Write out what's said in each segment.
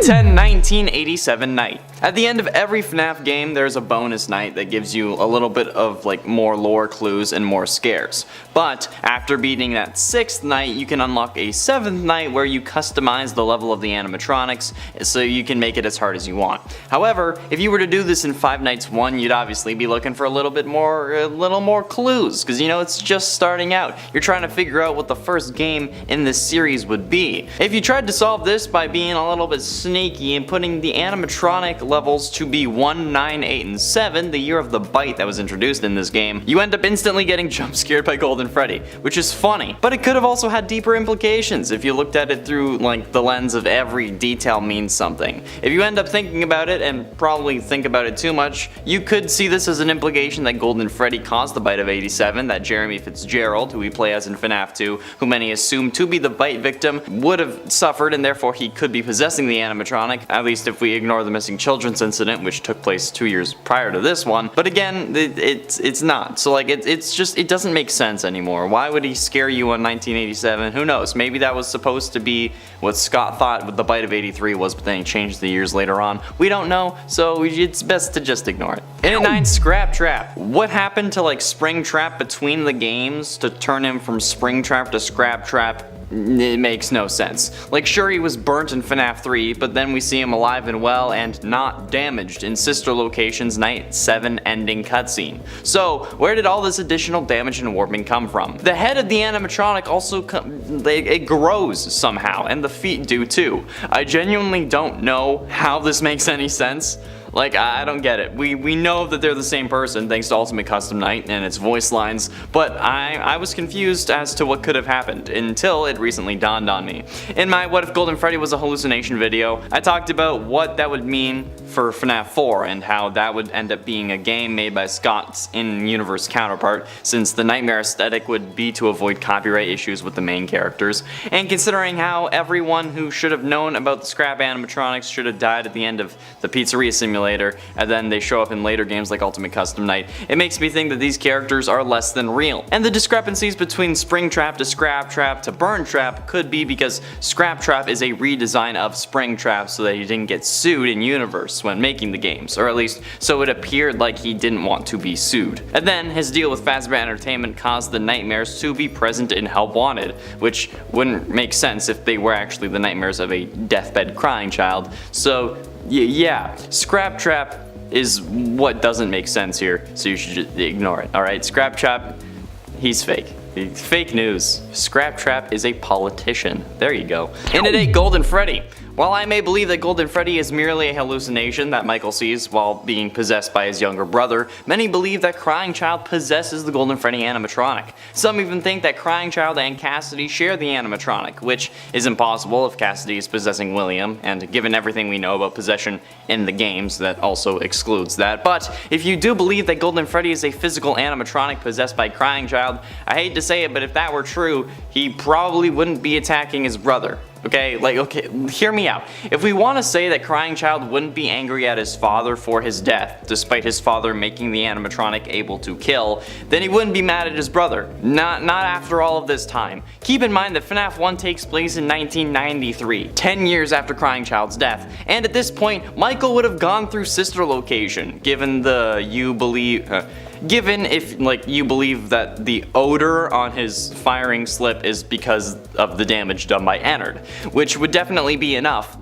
10/19/87 night. At the end of every FNAF game, there's a bonus night that gives you a little bit of more lore clues and more scares. But after beating that 6th night, you can unlock a 7th night where you customize the level of the animatronics so you can make it as hard as you want. However, if you were to do this in Five Nights 1, you'd obviously be looking for a little more clues, because it's just starting out. You're trying to figure out what the first game in this series would be. If you tried to solve this by being a little bit sneaky and putting the animatronic levels to be 1, 9, 8, and 7, the year of the bite that was introduced in this game, you end up instantly getting jump scared by Golden Freddy, which is funny. But it could have also had deeper implications if you looked at it through the lens of every detail means something. If you end up thinking about it, and probably think about it too much, you could see this as an implication that Golden Freddy caused the bite of 87, that Jeremy Fitzgerald, who we play as in FNAF 2, who many assume to be the bite victim, would have suffered, and therefore he could be possessing the animatronic, at least if we ignore the missing children's incident, which took place 2 years prior to this one. But again, it's not. So it doesn't make sense anymore. Why would he scare you on 1987? Who knows? Maybe that was supposed to be what Scott thought with the bite of 83 was, but then he changed the years later on. We don't know, so it's best to just ignore it. In at 9, Scrap Trap. What happened to Springtrap between the games to turn him from Springtrap to Scrap Trap? It makes no sense. Sure, he was burnt in FNAF 3, but then we see him alive and well and not damaged in Sister Location's Night 7 ending cutscene. So, where did all this additional damage and warping come from? The head of the animatronic also it grows somehow, and the feet do too. I genuinely don't know how this makes any sense. I don't get it. We know that they're the same person thanks to Ultimate Custom Night and its voice lines, but I was confused as to what could have happened until it recently dawned on me. In my What If Golden Freddy Was a Hallucination video, I talked about what that would mean for FNAF 4 and how that would end up being a game made by Scott's in-universe counterpart, since the nightmare aesthetic would be to avoid copyright issues with the main characters, and considering how everyone who should have known about the scrap animatronics should have died at the end of the Pizzeria Simulator, and then they show up in later games like Ultimate Custom Night, it makes me think that these characters are less than real. And the discrepancies between Springtrap to Scrap Trap to Burn Trap could be because Scrap Trap is a redesign of Springtrap so that he didn't get sued in universe when making the games, or at least so it appeared like he didn't want to be sued. And then his deal with Fazbear Entertainment caused the nightmares to be present in Help Wanted, which wouldn't make sense if they were actually the nightmares of a deathbed crying child. So yeah, Scrap Trap is what doesn't make sense here, so you should just ignore it. Alright, Scrap Trap, he's fake. Fake news. Scrap Trap is a politician. There you go. In at 8, Golden Freddy. While I may believe that Golden Freddy is merely a hallucination that Michael sees while being possessed by his younger brother, many believe that Crying Child possesses the Golden Freddy animatronic. Some even think that Crying Child and Cassidy share the animatronic, which is impossible if Cassidy is possessing William, and given everything we know about possession in the games, that also excludes that. But if you do believe that Golden Freddy is a physical animatronic possessed by Crying Child, I hate to say it, but if that were true, he probably wouldn't be attacking his brother. Okay, hear me out. If we want to say that Crying Child wouldn't be angry at his father for his death, despite his father making the animatronic able to kill, then he wouldn't be mad at his brother. Not after all of this time. Keep in mind that FNAF 1 takes place in 1993, 10 years after Crying Child's death, and at this point, Michael would have gone through Sister Location, given if you believe that the odor on his firing slip is because of the damage done by Ennard, which would definitely be enough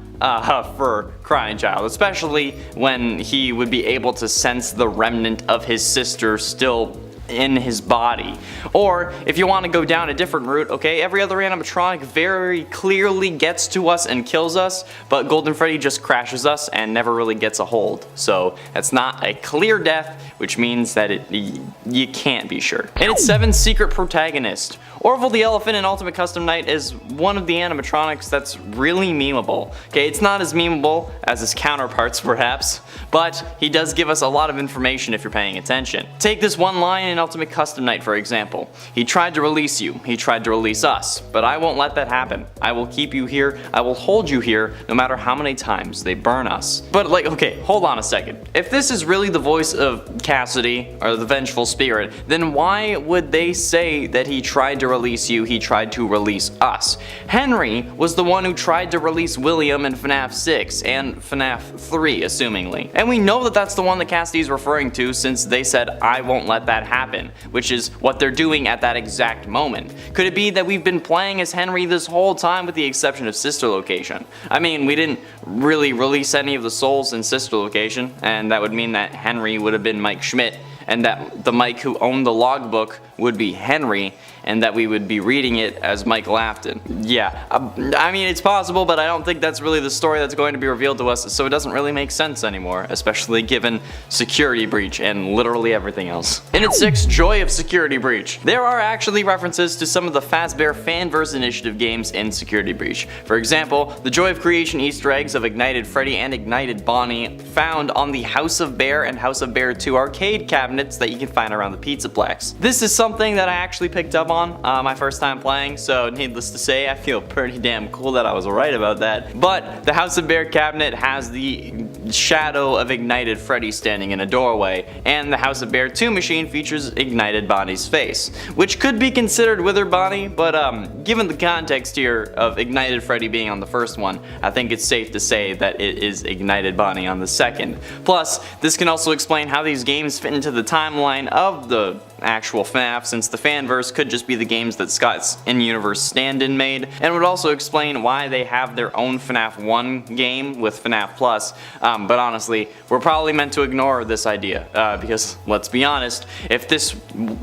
for Crying Child, especially when he would be able to sense the remnant of his sister still in his body. Or if you want to go down a different route, okay, every other animatronic very clearly gets to us and kills us, but Golden Freddy just crashes us and never really gets a hold. So that's not a clear death, which means that you can't be sure. And it's 7, Secret Protagonist. Orville the Elephant in Ultimate Custom Night is one of the animatronics that's really memeable. Okay, it's not as memeable as his counterparts perhaps, but he does give us a lot of information if you're paying attention. Take this one line in Ultimate Custom Night for example. He tried to release you, he tried to release us, but I won't let that happen. I will keep you here, I will hold you here no matter how many times they burn us. But okay, hold on a second. If this is really the voice of Cassidy, or the vengeful spirit, then why would they say that he tried to release you, he tried to release us. Henry was the one who tried to release William in FNAF 6 and FNAF 3, assumingly. And we know that that's the one that Cassidy's referring to since they said, I won't let that happen, which is what they're doing at that exact moment. Could it be that we've been playing as Henry this whole time with the exception of Sister Location? I mean, we didn't really release any of the souls in Sister Location, and that would mean that Henry would have been Mike Schmidt, and that the Mike who owned the logbook would be Henry, and that we would be reading it as Michael Afton. Yeah, I mean, it's possible, but I don't think that's really the story that's going to be revealed to us, so it doesn't really make sense anymore, especially given Security Breach and literally everything else. In its 6th Joy of Security Breach, there are actually references to some of the Fazbear Fanverse Initiative games in Security Breach. For example, the Joy of Creation Easter eggs of Ignited Freddy and Ignited Bonnie found on the House of Bear and House of Bear 2 arcade cabinets that you can find around the Pizzaplex. This is something that I actually picked up on my first time playing, so needless to say, I feel pretty damn cool that I was right about that. But the House of Bear cabinet has the shadow of Ignited Freddy standing in a doorway, and the House of Bear 2 machine features Ignited Bonnie's face, which could be considered Withered Bonnie, but given the context here of Ignited Freddy being on the first one, I think it's safe to say that it is Ignited Bonnie on the second. Plus, this can also explain how these games fit into the timeline of the actual FNAF, since the Fanverse could just be the games that Scott's in-universe stand-in made, and would also explain why they have their own FNAF 1 game with FNAF Plus, but honestly, we're probably meant to ignore this idea, because let's be honest, if this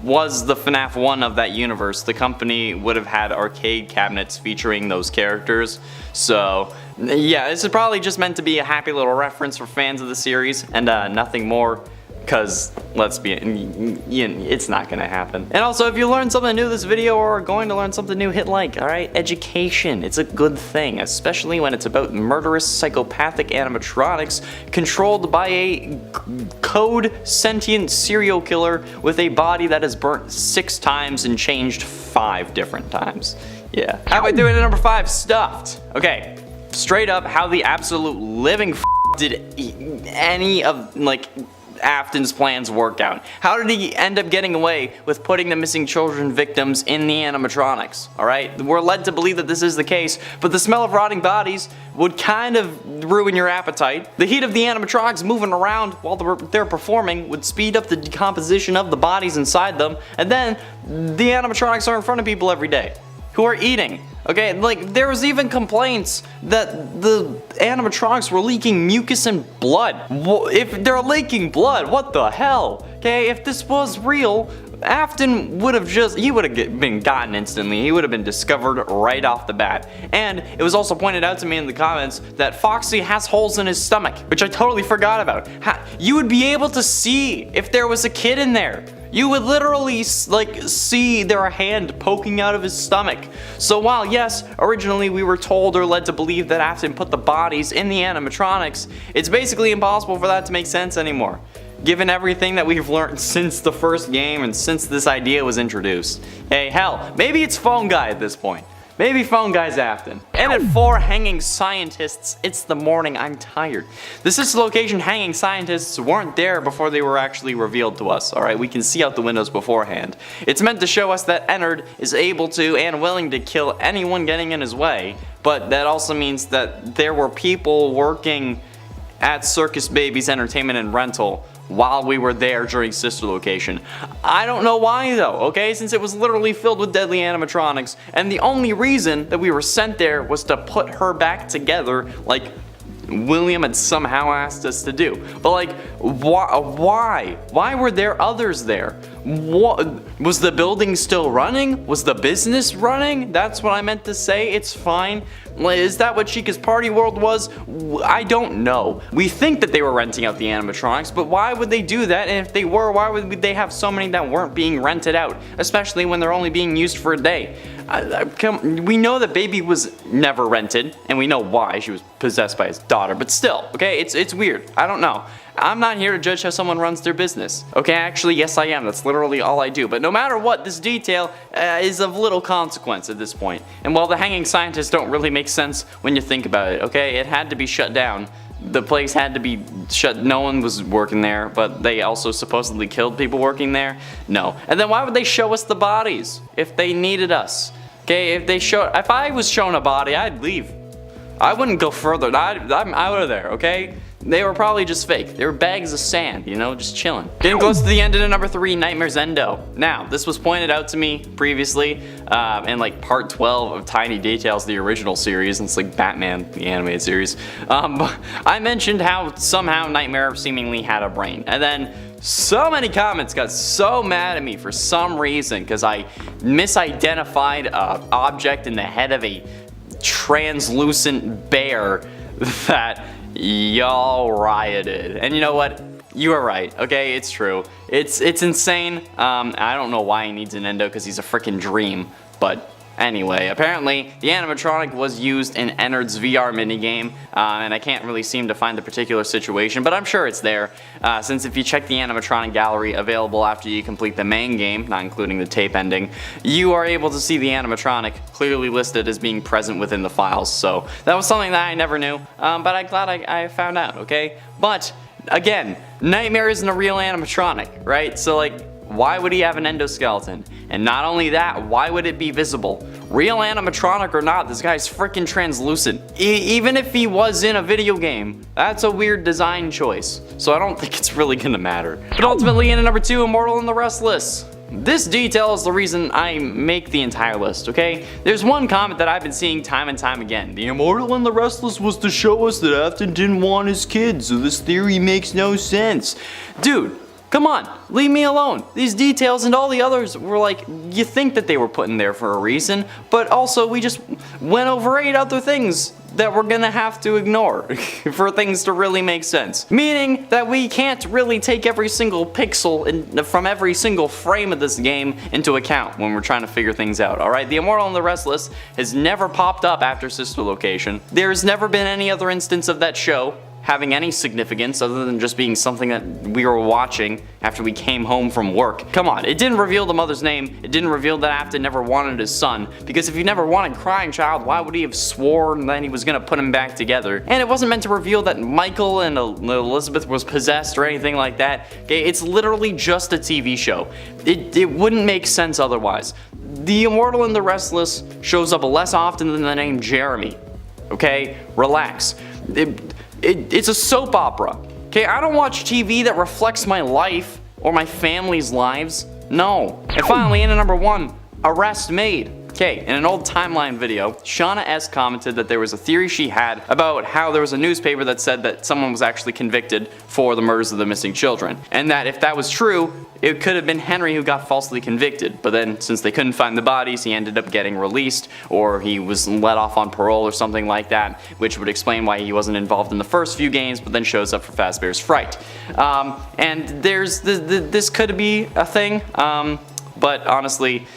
was the FNAF 1 of that universe, the company would have had arcade cabinets featuring those characters, so yeah, this is probably just meant to be a happy little reference for fans of the series, and nothing more. Because, let's be, it's not gonna happen. And also, if you learned something new this video or are going to learn something new, hit like, alright? Education, it's a good thing, especially when it's about murderous, psychopathic animatronics controlled by a code sentient serial killer with a body that is burnt 6 times and changed 5 different times. Yeah. How about doing it number 5, Stuffed? Okay, straight up, how the absolute living did any of, like, Afton's plans work out? How did he end up getting away with putting the missing children victims in the animatronics? Alright, we're led to believe that this is the case, but the smell of rotting bodies would kind of ruin your appetite. The heat of the animatronics moving around while they're performing would speed up the decomposition of the bodies inside them, and then the animatronics are in front of people every day who are eating. Okay, like, there was even complaints that the animatronics were leaking mucus and blood. If they're leaking blood, what the hell? Okay, if this was real, Afton would have been gotten instantly. He would have been discovered right off the bat. And it was also pointed out to me in the comments that Foxy has holes in his stomach, which I totally forgot about. You would be able to see if there was a kid in there. You would literally, like, see their hand poking out of his stomach. So while, yes, originally we were told or led to believe that Afton put the bodies in the animatronics, it's basically impossible for that to make sense anymore, given everything that we've learned since the first game and since this idea was introduced. Hey, hell, maybe it's Phone Guy at this point. Maybe Phone Guy's Afton. And at 4 hanging scientists, it's the morning, I'm tired. The Sister Location hanging scientists weren't there before they were actually revealed to us, alright? We can see out the windows beforehand. It's meant to show us that Ennard is able to and willing to kill anyone getting in his way, but that also means that there were people working at Circus Baby's Entertainment and Rental while we were there during Sister Location. I don't know why though, okay, since it was literally filled with deadly animatronics, and the only reason that we were sent there was to put her back together like William had somehow asked us to do. But like, why? Why were there others there? What, was the building still running? Was the business running? That's what I meant to say. It's fine. Is that what Chica's Party World was? I don't know. We think that they were renting out the animatronics, but why would they do that? And if they were, why would they have so many that weren't being rented out? Especially when they're only being used for a day. We know that Baby was never rented, and we know why. She was possessed by his daughter, but still, okay, it's weird. I don't know. I'm not here to judge how someone runs their business. Okay, actually, yes I am. That's literally all I do. But no matter what, this detail is of little consequence at this point. And while the hanging scientists don't really make sense when you think about it, okay? It had to be shut down. The place had to be shut. No one was working there, but they also supposedly killed people working there. No. And then why would they show us the bodies if they needed us? Okay, if I was shown a body, I'd leave. I wouldn't go further. I'm out of there, okay? They were probably just fake. They were bags of sand, you know, just chilling. Getting close to the end of number 3, Nightmare's Endo. Now, this was pointed out to me previously in like part 12 of Tiny Details, the original series, and it's like Batman, the animated series. I mentioned how somehow Nightmare seemingly had a brain, and then so many comments got so mad at me for some reason because I misidentified an object in the head of a translucent bear that y'all rioted. And you know what? You are right, okay? It's true. It's insane. I don't know why he needs an endo because he's a freaking dream, but anyway, apparently the animatronic was used in Ennard's VR minigame, and I can't really seem to find the particular situation, but I'm sure it's there, since if you check the animatronic gallery available after you complete the main game, not including the tape ending, you are able to see the animatronic clearly listed as being present within the files, so that was something that I never knew, but I'm glad I found out, okay? But, again, Nightmare isn't a real animatronic, right? So like, why would he have an endoskeleton? And not only that, why would it be visible? Real animatronic or not, this guy's freaking translucent. Even if he was in a video game, that's a weird design choice. So I don't think it's really gonna matter. But ultimately, in number 2, Immortal and the Restless. This detail is the reason I make the entire list, okay? There's one comment that I've been seeing time and time again. The Immortal and the Restless was to show us that Afton didn't want his kids, so this theory makes no sense. Dude, come on, leave me alone. These details and all the others were like, you think that they were put in there for a reason, but also we just went over 8 other things that we're gonna have to ignore for things to really make sense. Meaning that we can't really take every single pixel from every single frame of this game into account when we're trying to figure things out, alright? The Immortal and the Restless has never popped up after Sister Location. There's never been any other instance of that show having any significance other than just being something that we were watching after we came home from work. Come on, it didn't reveal the mother's name, it didn't reveal that Afton never wanted his son, because if he never wanted Crying Child, why would he have sworn that he was gonna put him back together? And it wasn't meant to reveal that Michael and Elizabeth was possessed or anything like that. Okay, it's literally just a TV show. It wouldn't make sense otherwise. The Immortal and the Restless shows up less often than the name Jeremy. Okay, relax. It's a soap opera. Okay, I don't watch TV that reflects my life or my family's lives. No. And finally, in at number 1, Arrest Made. Okay, in an old timeline video, Shauna S. commented that there was a theory she had about how there was a newspaper that said that someone was actually convicted for the murders of the missing children. And that if that was true, it could have been Henry who got falsely convicted. But then, since they couldn't find the bodies, he ended up getting released, or he was let off on parole or something like that, which would explain why he wasn't involved in the first few games, but then shows up for Fazbear's Fright. And there's this could be a thing, but honestly,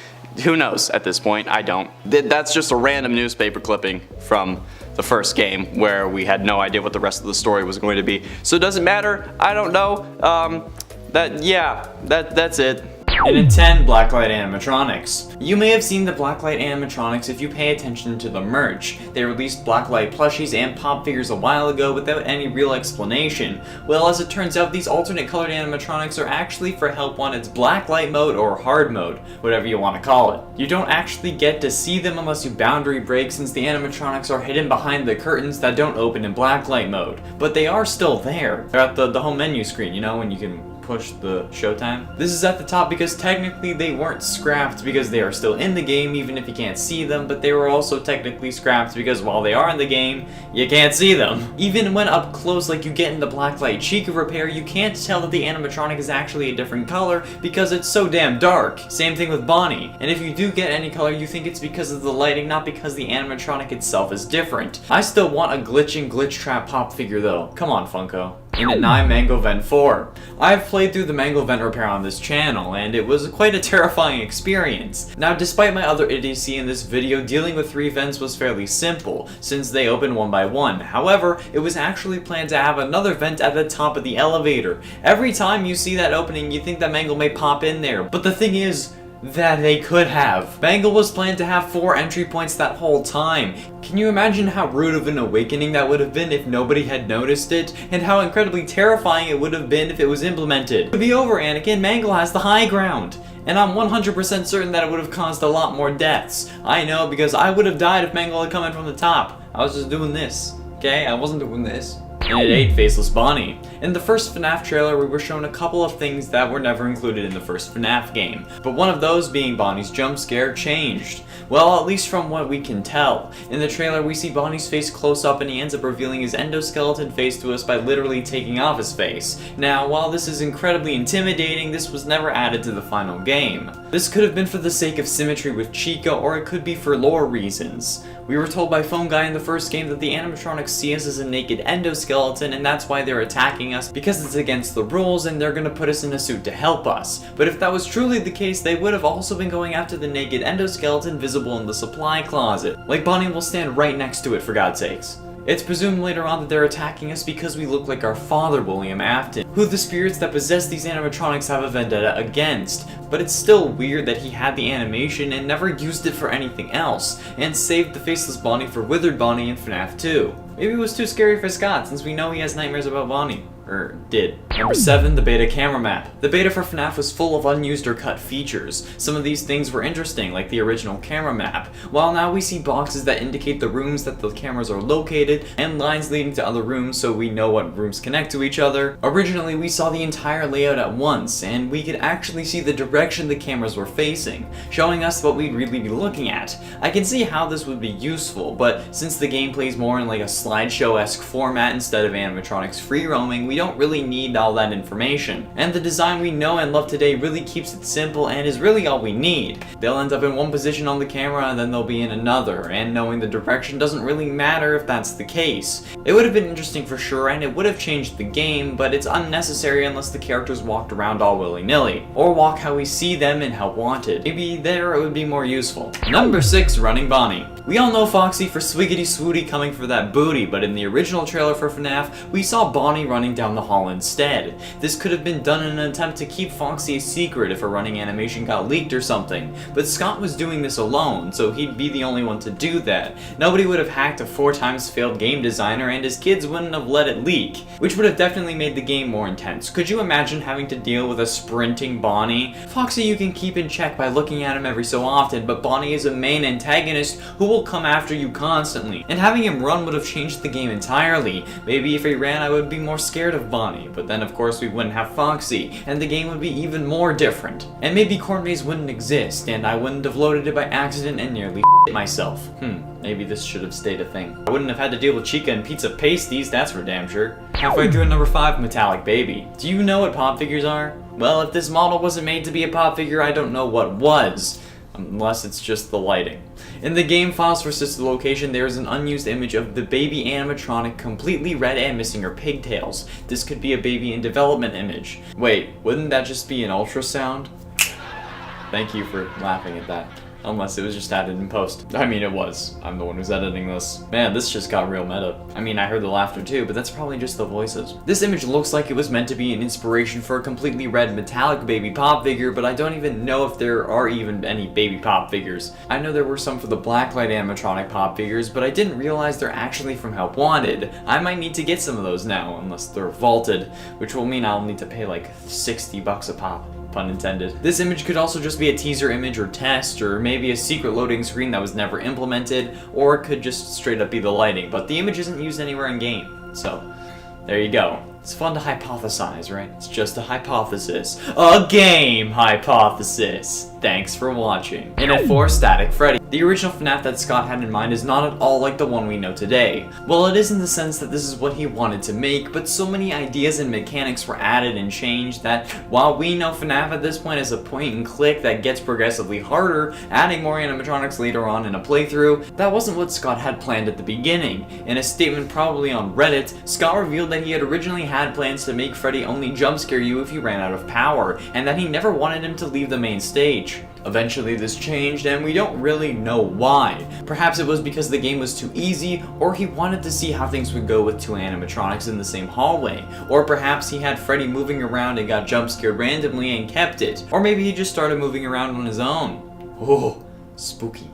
who knows at this point? I don't. That's just a random newspaper clipping from the first game where we had no idea what the rest of the story was going to be. So it doesn't matter. I don't know. That's it. And in 10, Blacklight animatronics. You may have seen the Blacklight animatronics if you pay attention to the merch. They released Blacklight plushies and pop figures a while ago without any real explanation. Well, as it turns out, these alternate colored animatronics are actually for help on its Blacklight mode or hard mode, whatever you want to call it. You don't actually get to see them unless you boundary break, since the animatronics are hidden behind the curtains that don't open in Blacklight mode. But they are still there. They're at the home menu screen, you know, when you can push the showtime. This is at the top because technically they weren't scrapped because they are still in the game even if you can't see them, but they were also technically scrapped because while they are in the game, you can't see them. Even when up close like you get in the Blacklight Chica repair, you can't tell that the animatronic is actually a different color because it's so damn dark. Same thing with Bonnie. And if you do get any color, you think it's because of the lighting, not because the animatronic itself is different. I still want a glitch and glitch trap pop figure though. Come on, Funko. in a Mangle Vent 4. I've played through the Mangle Vent repair on this channel, and it was quite a terrifying experience. Now, despite my other idiocy in this video, dealing with 3 vents was fairly simple, since they open one by one. However, it was actually planned to have another vent at the top of the elevator. Every time you see that opening, you think that Mangle may pop in there, but the thing is, that they could have. Mangle was planned to have 4 entry points that whole time. Can you imagine how rude of an awakening that would have been if nobody had noticed it? And how incredibly terrifying it would have been if it was implemented? To be over, Anakin, Mangle has the high ground. And I'm 100% certain that it would have caused a lot more deaths. I know, because I would have died if Mangle had come in from the top. I was just doing this, okay? I wasn't doing this. And it ate Faceless Bonnie. In the first FNAF trailer, we were shown a couple of things that were never included in the first FNAF game, but one of those being Bonnie's jump scare changed. Well, at least from what we can tell. In the trailer, we see Bonnie's face close up and he ends up revealing his endoskeleton face to us by literally taking off his face. Now, while this is incredibly intimidating, this was never added to the final game. This could have been for the sake of symmetry with Chica, or it could be for lore reasons. We were told by Phone Guy in the first game that the animatronics see us as a naked endoskeleton, and that's why they're attacking us, because it's against the rules and they're gonna put us in a suit to help us. But if that was truly the case, they would have also been going after the naked endoskeleton visible in the supply closet. Like, Bonnie will stand right next to it, for God's sakes. It's presumed later on that they're attacking us because we look like our father, William Afton, who the spirits that possess these animatronics have a vendetta against. But it's still weird that he had the animation and never used it for anything else, and saved the Faceless Bonnie for Withered Bonnie in FNAF 2. Maybe it was too scary for Scott, since we know he has nightmares about Bonnie. Or did. Number 7, the beta camera map. The beta for FNAF was full of unused or cut features. Some of these things were interesting, like the original camera map, while now we see boxes that indicate the rooms that the cameras are located, and lines leading to other rooms so we know what rooms connect to each other. Originally, we saw the entire layout at once, and we could actually see the direction the cameras were facing, showing us what we'd really be looking at. I can see how this would be useful, but since the game plays more in like a slideshow-esque format instead of animatronics free roaming, we don't really need all that information. And the design we know and love today really keeps it simple and is really all we need. They'll end up in one position on the camera and then they'll be in another, and knowing the direction doesn't really matter if that's the case. It would have been interesting for sure, and it would have changed the game, but it's unnecessary unless the characters walked around all willy-nilly, or walk how we see them and how wanted. Maybe there it would be more useful. Number 6, running Bonnie. We all know Foxy for Swiggity Swooty coming for that booty, but in the original trailer for FNAF, we saw Bonnie running down the hall instead. This could have been done in an attempt to keep Foxy a secret if a running animation got leaked or something, but Scott was doing this alone, so he'd be the only one to do that. Nobody would have hacked a 4 times failed game designer, and his kids wouldn't have let it leak, which would have definitely made the game more intense. Could you imagine having to deal with a sprinting Bonnie? Foxy you can keep in check by looking at him every so often, but Bonnie is a main antagonist who will come after you constantly, and having him run would have changed the game entirely. Maybe if he ran I would be more scared of Bonnie, but then of course we wouldn't have Foxy, and the game would be even more different. And maybe corn maze wouldn't exist, and I wouldn't have loaded it by accident and nearly myself. Maybe this should have stayed a thing. I wouldn't have had to deal with Chica and pizza pasties, that's for damn sure. Halfway through number 5, Metallic Baby. Do you know what pop figures are? Well, if this model wasn't made to be a pop figure, I don't know what was. Unless it's just the lighting. In the game files for Sister Location, there is an unused image of the baby animatronic completely red and missing her pigtails. This could be a baby in development image. Wait, wouldn't that just be an ultrasound? Thank you for laughing at that. Unless it was just added in post. I mean, it was. I'm the one who's editing this. Man, this just got real meta. I mean, I heard the laughter too, but that's probably just the voices. This image looks like it was meant to be an inspiration for a completely red metallic baby pop figure, but I don't even know if there are even any baby pop figures. I know there were some for the Blacklight animatronic pop figures, but I didn't realize they're actually from Help Wanted. I might need to get some of those now, unless they're vaulted, which will mean I'll need to pay like $60 a pop. Pun intended. This image could also just be a teaser image or test, or maybe a secret loading screen that was never implemented, or it could just straight up be the lighting, but the image isn't used anywhere in game, so there you go. It's fun to hypothesize, right? It's just a hypothesis. A game hypothesis! Thanks for watching. And at 4, Static Freddy. The original FNAF that Scott had in mind is not at all like the one we know today. Well, it is in the sense that this is what he wanted to make, but so many ideas and mechanics were added and changed that while we know FNAF at this point is a point and click that gets progressively harder, adding more animatronics later on in a playthrough, that wasn't what Scott had planned at the beginning. In a statement probably on Reddit, Scott revealed that he had originally had plans to make Freddy only jump scare you if he ran out of power, and that he never wanted him to leave the main stage. Eventually this changed, and we don't really know why. Perhaps it was because the game was too easy, or he wanted to see how things would go with 2 animatronics in the same hallway. Or perhaps he had Freddy moving around and got jump scared randomly and kept it. Or maybe he just started moving around on his own. Oh, spooky.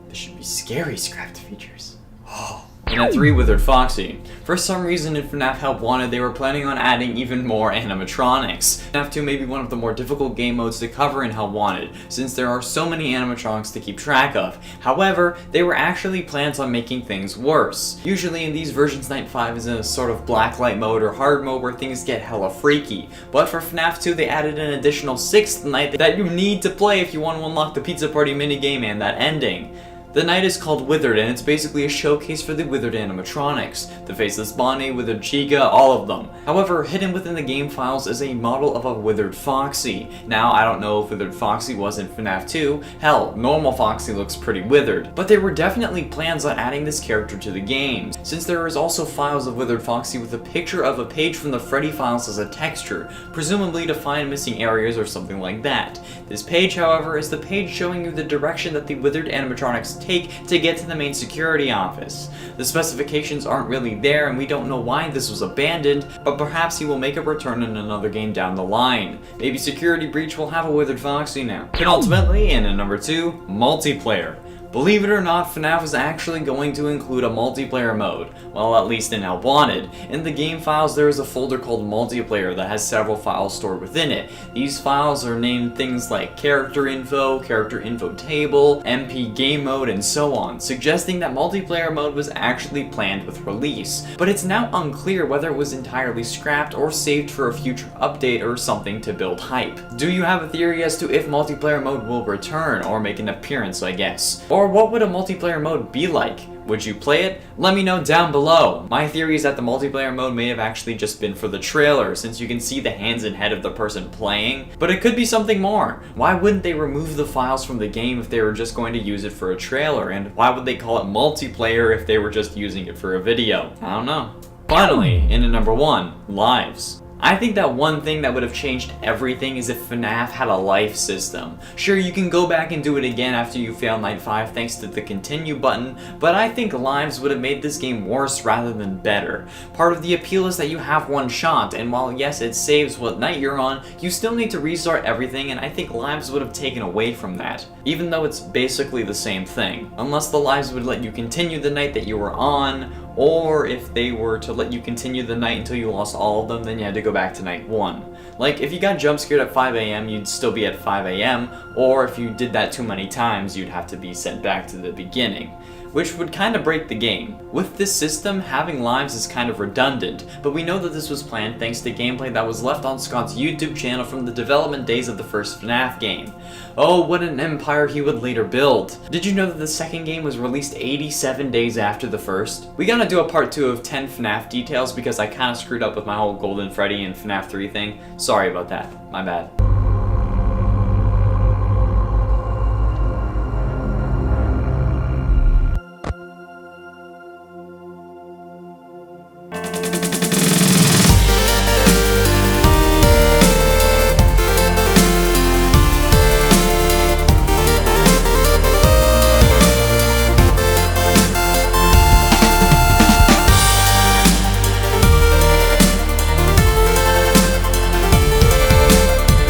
This should be scary scrapped features. Oh. And at 3, Withered Foxy. For some reason in FNAF Help Wanted, they were planning on adding even more animatronics. FNAF 2 may be one of the more difficult game modes to cover in Help Wanted, since there are so many animatronics to keep track of. However, they were actually plans on making things worse. Usually in these versions, Night 5 is in a sort of Blacklight mode or hard mode where things get hella freaky. But for FNAF 2, they added an additional 6th night that you need to play if you want to unlock the Pizza Party minigame and that ending. The night is called Withered, and it's basically a showcase for the withered animatronics. The Faceless Bonnie, withered Chica, all of them. However, hidden within the game files is a model of a withered Foxy. Now, I don't know if withered Foxy was in FNAF 2. Hell, normal Foxy looks pretty withered. But there were definitely plans on adding this character to the game, since there is also files of withered Foxy with a picture of a page from the Freddy files as a texture, presumably to find missing areas or something like that. This page, however, is the page showing you the direction that the withered animatronics take to get to the main security office. The specifications aren't really there, and we don't know why this was abandoned, but perhaps he will make a return in another game down the line. Maybe Security Breach will have a withered Foxy now. And ultimately, in at number 2, multiplayer. Believe it or not, FNAF is actually going to include a multiplayer mode. Well, at least in Help Wanted. In the game files, there is a folder called Multiplayer that has several files stored within it. These files are named things like character info table, MP game mode, and so on, suggesting that multiplayer mode was actually planned with release. But it's now unclear whether it was entirely scrapped or saved for a future update or something to build hype. Do you have a theory as to if multiplayer mode will return, or make an appearance, I guess? Or what would a multiplayer mode be like? Would you play it? Let me know down below. My theory is that the multiplayer mode may have actually just been for the trailer, since you can see the hands and head of the person playing, but it could be something more. Why wouldn't they remove the files from the game if they were just going to use it for a trailer, and why would they call it multiplayer if they were just using it for a video? I don't know. Finally, in at number 1, lives. I think that one thing that would have changed everything is if FNAF had a life system. Sure, you can go back and do it again after you fail Night 5 thanks to the continue button, but I think lives would have made this game worse rather than better. Part of the appeal is that you have one shot, and while yes, it saves what night you're on, you still need to restart everything, and I think lives would have taken away from that, even though it's basically the same thing. Unless the lives would let you continue the night that you were on, or if they were to let you continue the night until you lost all of them, then you had to go back to night 1. Like, if you got jump scared at 5 AM, you'd still be at 5 AM, or if you did that too many times, you'd have to be sent back to the beginning, which would kind of break the game. With this system, having lives is kind of redundant, but we know that this was planned thanks to gameplay that was left on Scott's YouTube channel from the development days of the first FNAF game. Oh, what an empire he would later build. Did you know that the second game was released 87 days after the first? We gotta do a part 2 of 10 FNAF details because I kinda screwed up with my whole Golden Freddy and FNAF 3 thing. Sorry about that, my bad.